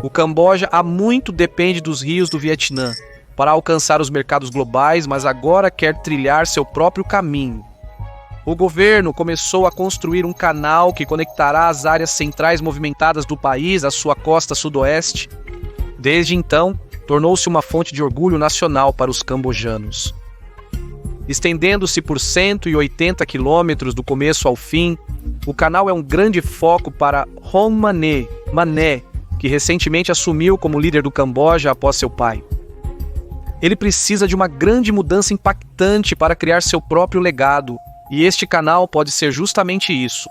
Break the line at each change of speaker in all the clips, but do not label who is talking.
O Camboja há muito depende dos rios do Vietnã para alcançar os mercados globais, mas agora quer trilhar seu próprio caminho. O governo começou a construir um canal que conectará as áreas centrais movimentadas do país à sua costa sudoeste. Desde então, tornou-se uma fonte de orgulho nacional para os cambojanos. Estendendo-se por 180 quilômetros do começo ao fim, o canal é um grande foco para Hun Manet, que recentemente assumiu como líder do Camboja após seu pai. Ele precisa de uma grande mudança impactante para criar seu próprio legado, e este canal pode ser justamente isso.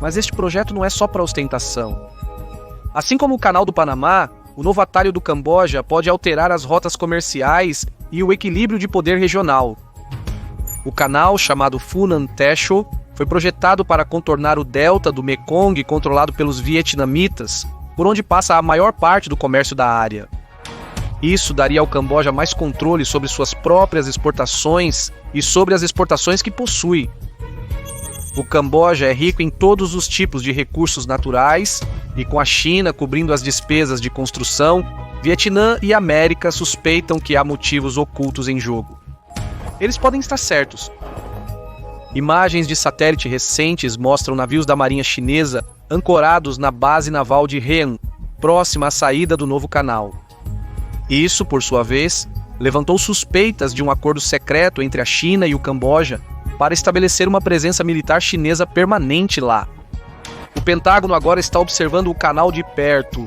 Mas este projeto não é só para ostentação. Assim como o Canal do Panamá, o novo atalho do Camboja pode alterar as rotas comerciais e o equilíbrio de poder regional. O canal, chamado Phunan Techo, foi projetado para contornar o delta do Mekong controlado pelos vietnamitas, por onde passa a maior parte do comércio da área. Isso daria ao Camboja mais controle sobre suas próprias exportações e sobre as exportações que possui. O Camboja é rico em todos os tipos de recursos naturais e, com a China cobrindo as despesas de construção, Vietnã e América suspeitam que há motivos ocultos em jogo. Eles podem estar certos. Imagens de satélite recentes mostram navios da Marinha Chinesa ancorados na base naval de Hainan, próxima à saída do novo canal. Isso, por sua vez, levantou suspeitas de um acordo secreto entre a China e o Camboja para estabelecer uma presença militar chinesa permanente lá. O Pentágono agora está observando o canal de perto.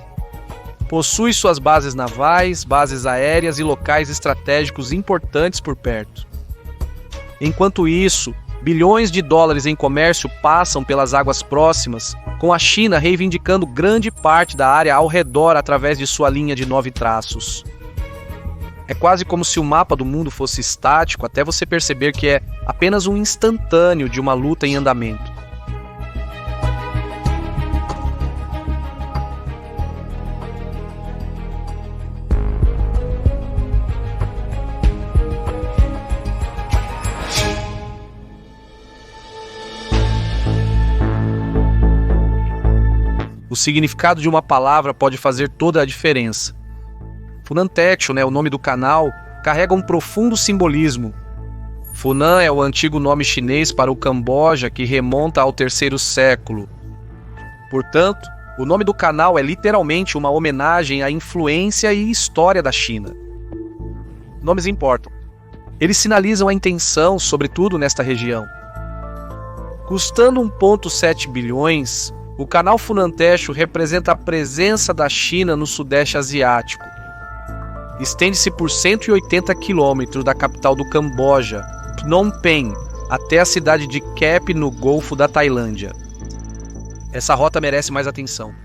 Possui suas bases navais, bases aéreas e locais estratégicos importantes por perto. Enquanto isso, bilhões de dólares em comércio passam pelas águas próximas, com a China reivindicando grande parte da área ao redor através de sua linha de 9 traços. É quase como se o mapa do mundo fosse estático até você perceber que é apenas um instantâneo de uma luta em andamento. O significado de uma palavra pode fazer toda a diferença. Phunan Techo, o nome do canal, carrega um profundo simbolismo. Phunan é o antigo nome chinês para o Camboja que remonta ao 3º século. Portanto, o nome do canal é literalmente uma homenagem à influência e história da China. Nomes importam. Eles sinalizam a intenção, sobretudo nesta região. Custando 1,7 bilhões, o canal Phunan Techo representa a presença da China no Sudeste Asiático. Estende-se por 180 quilômetros da capital do Camboja, Phnom Penh, até a cidade de Kep, no Golfo da Tailândia. Essa rota merece mais atenção.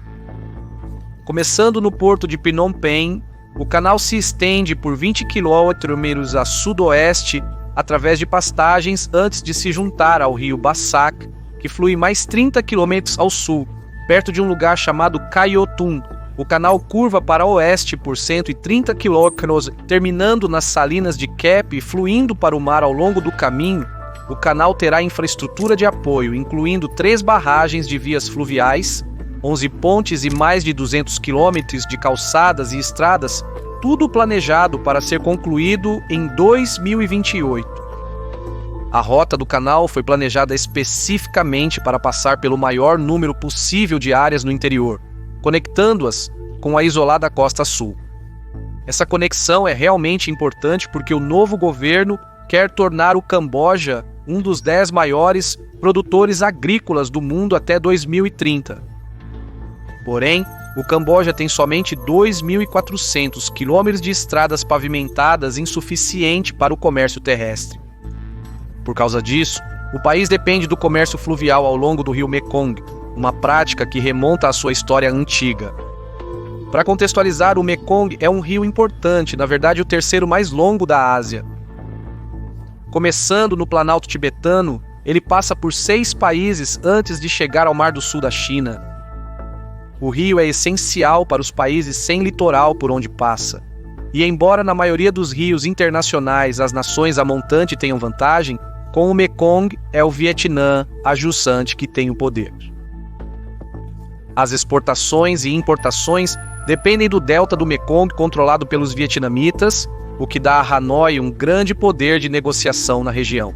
Começando no porto de Phnom Penh, o canal se estende por 20 quilômetros a sudoeste através de pastagens antes de se juntar ao rio Bassac, que flui mais 30 quilômetros ao sul, perto de um lugar chamado Kaiotun. O canal curva para oeste por 130 quilômetros, terminando nas salinas de Kep e fluindo para o mar ao longo do caminho. O canal terá infraestrutura de apoio, incluindo 3 barragens de vias fluviais, 11 pontes e mais de 200 quilômetros de calçadas e estradas, tudo planejado para ser concluído em 2028. A rota do canal foi planejada especificamente para passar pelo maior número possível de áreas no interior, conectando-as com a isolada costa sul. Essa conexão é realmente importante porque o novo governo quer tornar o Camboja um dos 10 maiores produtores agrícolas do mundo até 2030. Porém, o Camboja tem somente 2.400 quilômetros de estradas pavimentadas, insuficiente para o comércio terrestre. Por causa disso, o país depende do comércio fluvial ao longo do rio Mekong, uma prática que remonta à sua história antiga. Para contextualizar, o Mekong é um rio importante, na verdade o 3º mais longo da Ásia. Começando no Planalto Tibetano, ele passa por 6 países antes de chegar ao Mar do Sul da China. O rio é essencial para os países sem litoral por onde passa. E embora na maioria dos rios internacionais as nações a montante tenham vantagem, com o Mekong é o Vietnã a jusante que tem o poder. As exportações e importações dependem do delta do Mekong controlado pelos vietnamitas, o que dá a Hanoi um grande poder de negociação na região.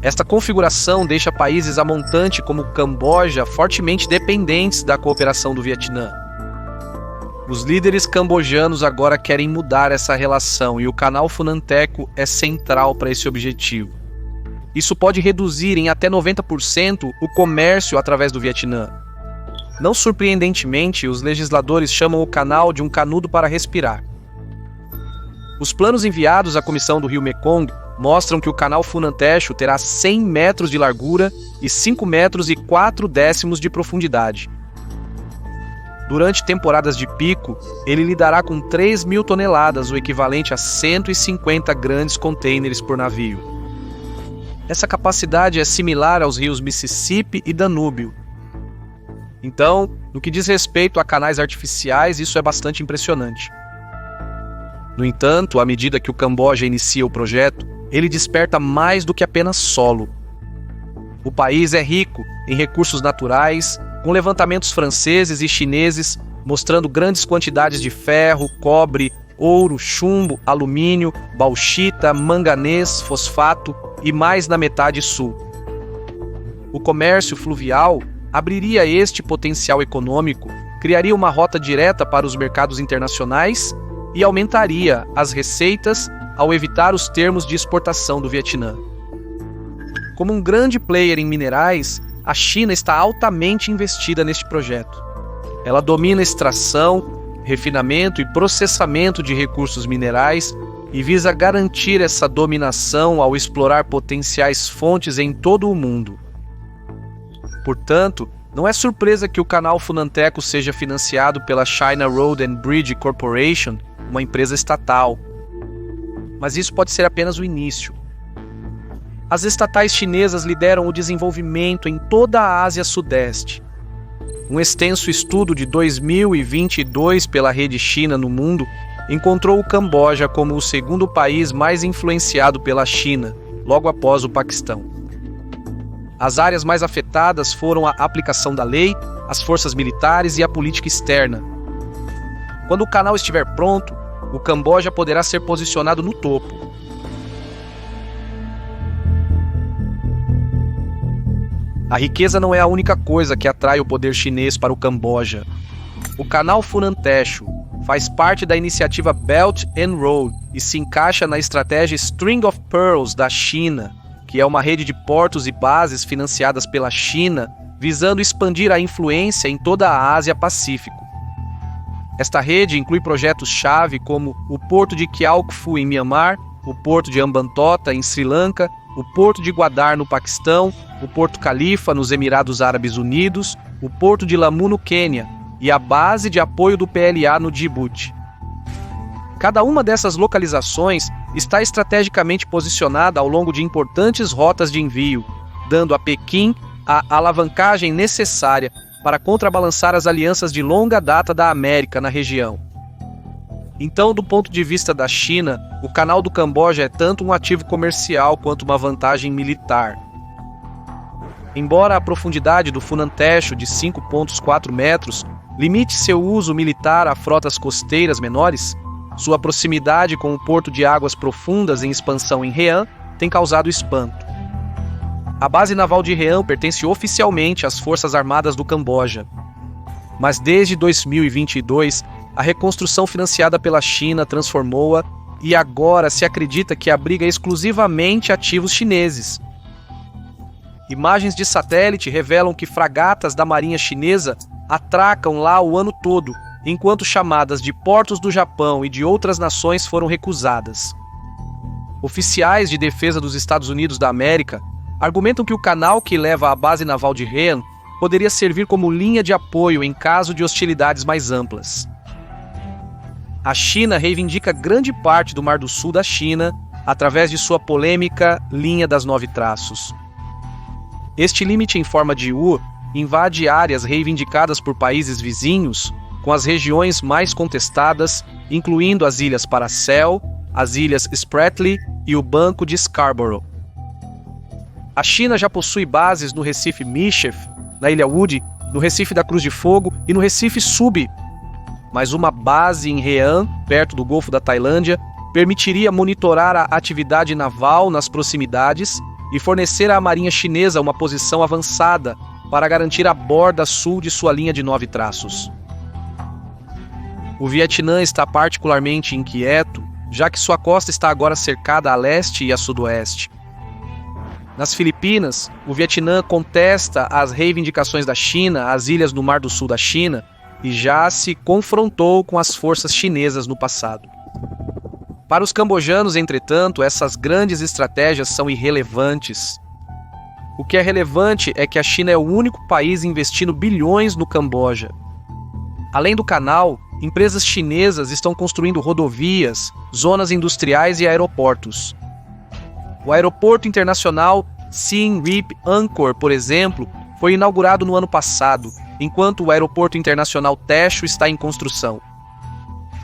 Esta configuração deixa países a montante como o Camboja fortemente dependentes da cooperação do Vietnã. Os líderes cambojanos agora querem mudar essa relação e o canal Funanteco é central para esse objetivo. Isso pode reduzir em até 90% o comércio através do Vietnã. Não surpreendentemente, os legisladores chamam o canal de um canudo para respirar. Os planos enviados à Comissão do Rio Mekong mostram que o canal Funanteco terá 100 metros de largura e 5 metros e 4 décimos de profundidade. Durante temporadas de pico, ele lidará com 3.000 toneladas, o equivalente a 150 grandes contêineres por navio. Essa capacidade é similar aos rios Mississippi e Danúbio. Então, no que diz respeito a canais artificiais, isso é bastante impressionante. No entanto, à medida que o Camboja inicia o projeto, ele desperta mais do que apenas solo. O país é rico em recursos naturais, com levantamentos franceses e chineses mostrando grandes quantidades de ferro, cobre, ouro, chumbo, alumínio, bauxita, manganês, fosfato e mais na metade sul. O comércio fluvial abriria este potencial econômico, criaria uma rota direta para os mercados internacionais e aumentaria as receitas ao evitar os termos de exportação do Vietnã. Como um grande player em minerais, a China está altamente investida neste projeto. Ela domina extração, refinamento e processamento de recursos minerais e visa garantir essa dominação ao explorar potenciais fontes em todo o mundo. Portanto, não é surpresa que o canal Funanteco seja financiado pela China Road and Bridge Corporation, uma empresa estatal. Mas isso pode ser apenas o início. As estatais chinesas lideram o desenvolvimento em toda a Ásia Sudeste. Um extenso estudo de 2022 pela Rede China no Mundo encontrou o Camboja como o segundo país mais influenciado pela China, logo após o Paquistão. As áreas mais afetadas foram a aplicação da lei, as forças militares e a política externa. Quando o canal estiver pronto, o Camboja poderá ser posicionado no topo. A riqueza não é a única coisa que atrai o poder chinês para o Camboja. O canal Funanteco faz parte da iniciativa Belt and Road e se encaixa na estratégia String of Pearls da China, que é uma rede de portos e bases financiadas pela China, visando expandir a influência em toda a Ásia-Pacífico. Esta rede inclui projetos-chave como o Porto de Kyaukphyu Phu em Myanmar, o Porto de Hambantota em Sri Lanka, o Porto de Gwadar no Paquistão, o Porto Califa nos Emirados Árabes Unidos, o Porto de Lamu no Quênia e a base de apoio do PLA no Djibouti. Cada uma dessas localizações está estrategicamente posicionada ao longo de importantes rotas de envio, dando a Pequim a alavancagem necessária para contrabalançar as alianças de longa data da América na região. Então, do ponto de vista da China, o canal do Camboja é tanto um ativo comercial quanto uma vantagem militar. Embora a profundidade do Funanteco de 5,4 metros limite seu uso militar a frotas costeiras menores, sua proximidade com o porto de águas profundas em expansão em Hainan tem causado espanto. A base naval de Hainan pertence oficialmente às Forças Armadas do Camboja. Mas desde 2022, a reconstrução financiada pela China transformou-a e agora se acredita que abriga exclusivamente ativos chineses. Imagens de satélite revelam que fragatas da marinha chinesa atracam lá o ano todo, enquanto chamadas de portos do Japão e de outras nações foram recusadas. Oficiais de defesa dos Estados Unidos da América argumentam que o canal que leva à base naval de Hainan poderia servir como linha de apoio em caso de hostilidades mais amplas. A China reivindica grande parte do Mar do Sul da China através de sua polêmica Linha das 9 Traços. Este limite em forma de U invade áreas reivindicadas por países vizinhos, com as regiões mais contestadas, incluindo as ilhas Paracel, as ilhas Spratly e o Banco de Scarborough. A China já possui bases no Recife Michef, na Ilha Woody, no Recife da Cruz de Fogo e no Recife Subi. mas uma base em Hainan, perto do Golfo da Tailândia, permitiria monitorar a atividade naval nas proximidades e fornecer à Marinha Chinesa uma posição avançada para garantir a borda sul de sua linha de 9 traços. O Vietnã está particularmente inquieto, já que sua costa está agora cercada a leste e a sudoeste. Nas Filipinas, o Vietnã contesta as reivindicações da China às ilhas no Mar do Sul da China e já se confrontou com as forças chinesas no passado. Para os cambojanos, entretanto, essas grandes estratégias são irrelevantes. O que é relevante é que a China é o único país investindo bilhões no Camboja. Além do canal, empresas chinesas estão construindo rodovias, zonas industriais e aeroportos. O aeroporto internacional Siem Reap Angkor, por exemplo, foi inaugurado no ano passado, enquanto o aeroporto internacional Techo está em construção.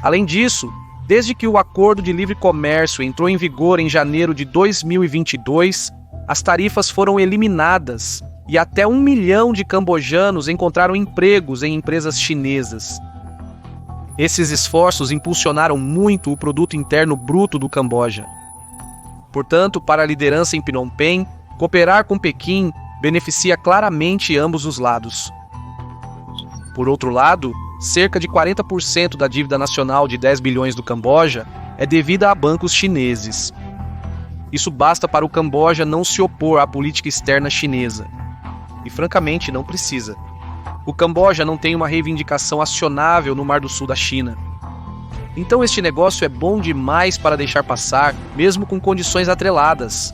Além disso, desde que o Acordo de Livre Comércio entrou em vigor em janeiro de 2022, as tarifas foram eliminadas e até 1 milhão de cambojanos encontraram empregos em empresas chinesas. Esses esforços impulsionaram muito o produto interno bruto do Camboja. Portanto, para a liderança em Phnom Penh, cooperar com Pequim beneficia claramente ambos os lados. Por outro lado, cerca de 40% da dívida nacional de 10 bilhões do Camboja é devida a bancos chineses. Isso basta para o Camboja não se opor à política externa chinesa. E francamente não precisa. O Camboja não tem uma reivindicação acionável no Mar do Sul da China. Então este negócio é bom demais para deixar passar, mesmo com condições atreladas.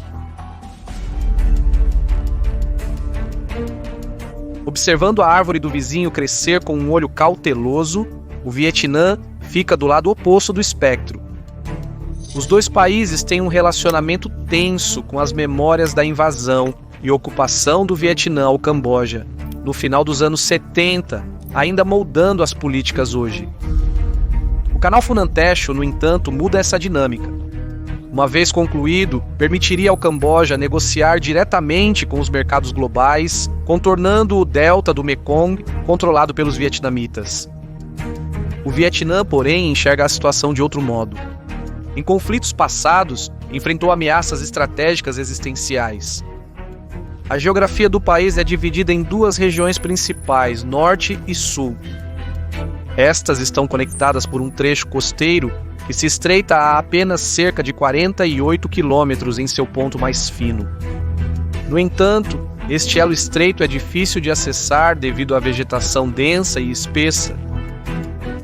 Observando a árvore do vizinho crescer com um olho cauteloso, o Vietnã fica do lado oposto do espectro. Os dois países têm um relacionamento tenso com as memórias da invasão e ocupação do Vietnã ao Camboja, no final dos anos 70, ainda moldando as políticas hoje. O canal Funan Techo, no entanto, muda essa dinâmica. Uma vez concluído, permitiria ao Camboja negociar diretamente com os mercados globais, contornando o delta do Mekong, controlado pelos vietnamitas. O Vietnã, porém, enxerga a situação de outro modo. Em conflitos passados, enfrentou ameaças estratégicas existenciais. A geografia do país é dividida em duas regiões principais, norte e sul. Estas estão conectadas por um trecho costeiro que se estreita a apenas cerca de 48 quilômetros em seu ponto mais fino. No entanto, este elo estreito é difícil de acessar devido à vegetação densa e espessa.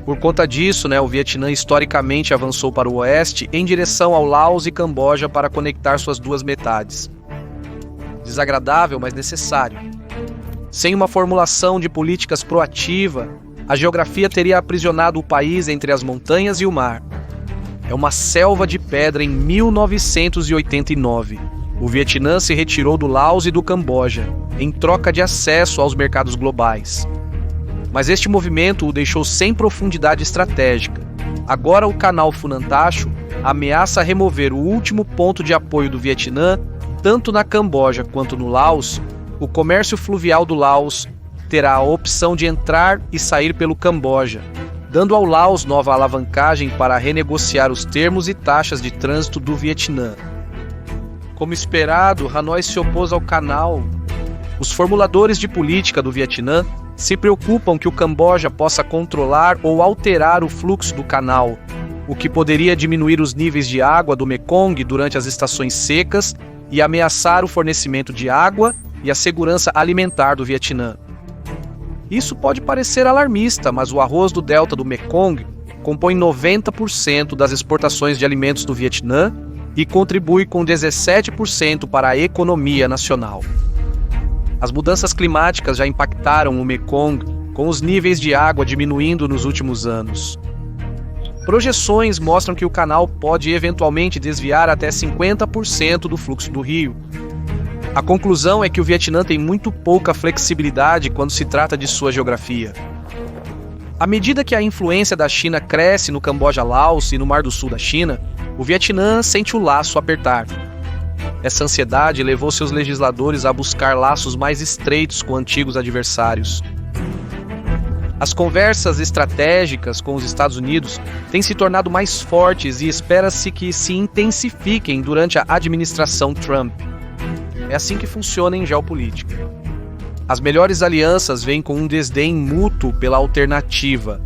Por conta disso, o Vietnã historicamente avançou para o oeste em direção ao Laos e Camboja para conectar suas duas metades. Desagradável, mas necessário. Sem uma formulação de políticas proativa, a geografia teria aprisionado o país entre as montanhas e o mar. É uma selva de pedra em 1989. O Vietnã se retirou do Laos e do Camboja, em troca de acesso aos mercados globais. Mas este movimento o deixou sem profundidade estratégica. Agora o canal Funan Techo ameaça remover o último ponto de apoio do Vietnã, tanto na Camboja quanto no Laos. O comércio fluvial do Laos terá a opção de entrar e sair pelo Camboja, dando ao Laos nova alavancagem para renegociar os termos e taxas de trânsito do Vietnã. Como esperado, Hanoi se opôs ao canal. Os formuladores de política do Vietnã se preocupam que o Camboja possa controlar ou alterar o fluxo do canal, o que poderia diminuir os níveis de água do Mekong durante as estações secas e ameaçar o fornecimento de água e a segurança alimentar do Vietnã. Isso pode parecer alarmista, mas o arroz do delta do Mekong compõe 90% das exportações de alimentos do Vietnã e contribui com 17% para a economia nacional. As mudanças climáticas já impactaram o Mekong, com os níveis de água diminuindo nos últimos anos. Projeções mostram que o canal pode eventualmente desviar até 50% do fluxo do rio. A conclusão é que o Vietnã tem muito pouca flexibilidade quando se trata de sua geografia. À medida que a influência da China cresce no Camboja-Laos e no Mar do Sul da China, o Vietnã sente o laço apertar. Essa ansiedade levou seus legisladores a buscar laços mais estreitos com antigos adversários. As conversas estratégicas com os Estados Unidos têm se tornado mais fortes e espera-se que se intensifiquem durante a administração Trump. É assim que funciona em geopolítica. As melhores alianças vêm com um desdém mútuo pela alternativa.